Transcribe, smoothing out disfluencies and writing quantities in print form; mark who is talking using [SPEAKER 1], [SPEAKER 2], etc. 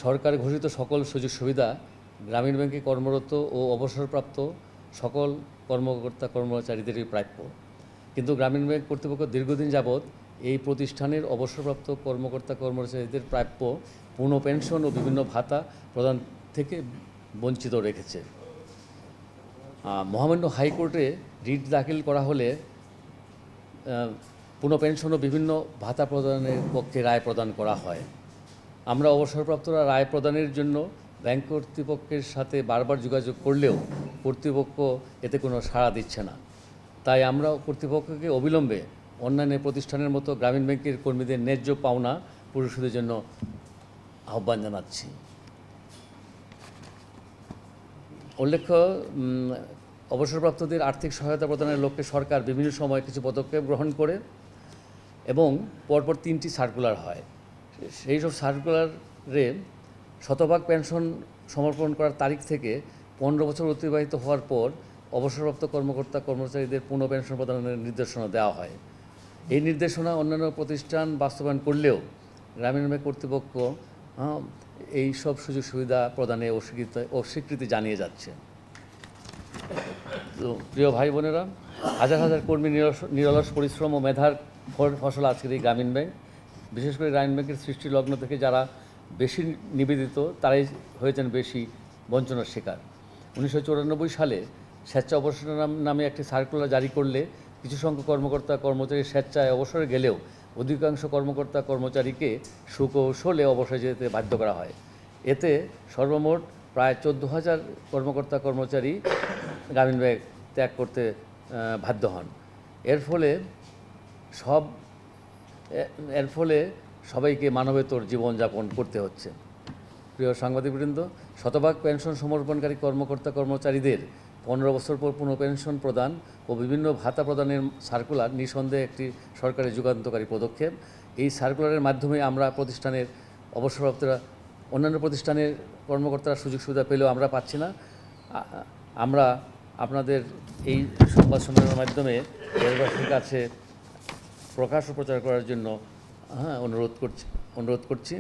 [SPEAKER 1] সরকার ঘোষিত সকল সুযোগ সুবিধা গ্রামীণ ব্যাংকে কর্মরত ও অবসরপ্রাপ্ত সকল কর্মকর্তা কর্মচারীদেরই প্রাপ্য। কিন্তু গ্রামীণ ব্যাংক কর্তৃপক্ষ দীর্ঘদিন যাবৎ এই প্রতিষ্ঠানের অবসরপ্রাপ্ত কর্মকর্তা কর্মচারীদের প্রাপ্য পূর্ণ পেনশন ও বিভিন্ন ভাতা প্রদান থেকে বঞ্চিত রেখেছে। মহামান্য হাইকোর্টে রিট দাখিল করা হলে পূর্ণ পেনশন ও বিভিন্ন ভাতা প্রদানের পক্ষে রায় প্রদান করা হয়। আমরা অবসরপ্রাপ্তরা রায় প্রদানের জন্য ব্যাংক কর্তৃপক্ষের সাথে বারবার যোগাযোগ করলেও কর্তৃপক্ষ এতে কোনো সাড়া দিচ্ছে না। তাই আমরা কর্তৃপক্ষকে অবিলম্বে অন্যান্য প্রতিষ্ঠানের মতো গ্রামীণ ব্যাংকের কর্মীদের ন্যায্য পাওনা পরিশোধের জন্য আহ্বান জানাচ্ছি। উল্লেখ্য, অবসরপ্রাপ্তদের আর্থিক সহায়তা প্রদানের লক্ষ্যে সরকার বিভিন্ন সময় কিছু পদক্ষেপ গ্রহণ করে এবং পরপর 3টি সার্কুলার হয়। সেই সব সার্কুলারে শতভাগ পেনশন সমর্পণ করার তারিখ থেকে 15 বছর অতিবাহিত হওয়ার পর অবসরপ্রাপ্ত কর্মকর্তা কর্মচারীদের পূর্ণ পেনশন প্রদানের নির্দেশনা দেওয়া হয়। এই নির্দেশনা অন্যান্য প্রতিষ্ঠান বাস্তবায়ন করলেও গ্রামীণ ব্যাংক কর্তৃপক্ষ এই সব সুযোগ সুবিধা প্রদানে অস্বীকৃতি জানিয়ে যাচ্ছে। তো প্রিয় ভাই বোনেরা, হাজার হাজার কর্মী নিরলস পরিশ্রম ও মেধার ফসল আজকের এই গ্রামীণ ব্যাংক। বিশেষ করে গ্রামীণ ব্যাংকের সৃষ্টি লগ্ন থেকে যারা বেশি নিবেদিত তারাই হয়েছেন বেশি বঞ্চনার শিকার। 1994 সালে স্বেচ্ছা অবসর নামে একটি সার্কুলার জারি করলে কিছু সংখ্যক কর্মকর্তা কর্মচারী স্বেচ্ছায় অবসরে গেলেও অধিকাংশ কর্মকর্তা কর্মচারীকে সুকৌশলে অবসরে যেতে বাধ্য করা হয়। এতে সর্বমোট প্রায় 14,000 কর্মকর্তা কর্মচারী গ্রামীণ ব্যাংক ত্যাগ করতে বাধ্য হন। এর ফলে সবাইকে মানবেতর জীবনযাপন করতে হচ্ছে। প্রিয় সাংবাদিকবৃন্দ, শতভাগ পেনশন সমর্পণকারী কর্মকর্তা কর্মচারীদের 15 বছর পর পুনঃ পেনশন প্রদান ও বিভিন্ন ভাতা প্রদানের সার্কুলার নিঃসন্দেহে একটি সরকারের যুগান্তকারী পদক্ষেপ। এই সার্কুলারের মাধ্যমে আমরা প্রতিষ্ঠানের অবসরপ্রাপ্তরা অন্যান্য প্রতিষ্ঠানের কর্মকর্তারা সুযোগ সুবিধা পেলেও আমরা পাচ্ছি না। আমরা আপনাদের এই সংবাদ সম্মেলনের মাধ্যমে দেশবাসীর কাছে প্রকাশ ও প্রচার করার জন্য অনুরোধ করছি।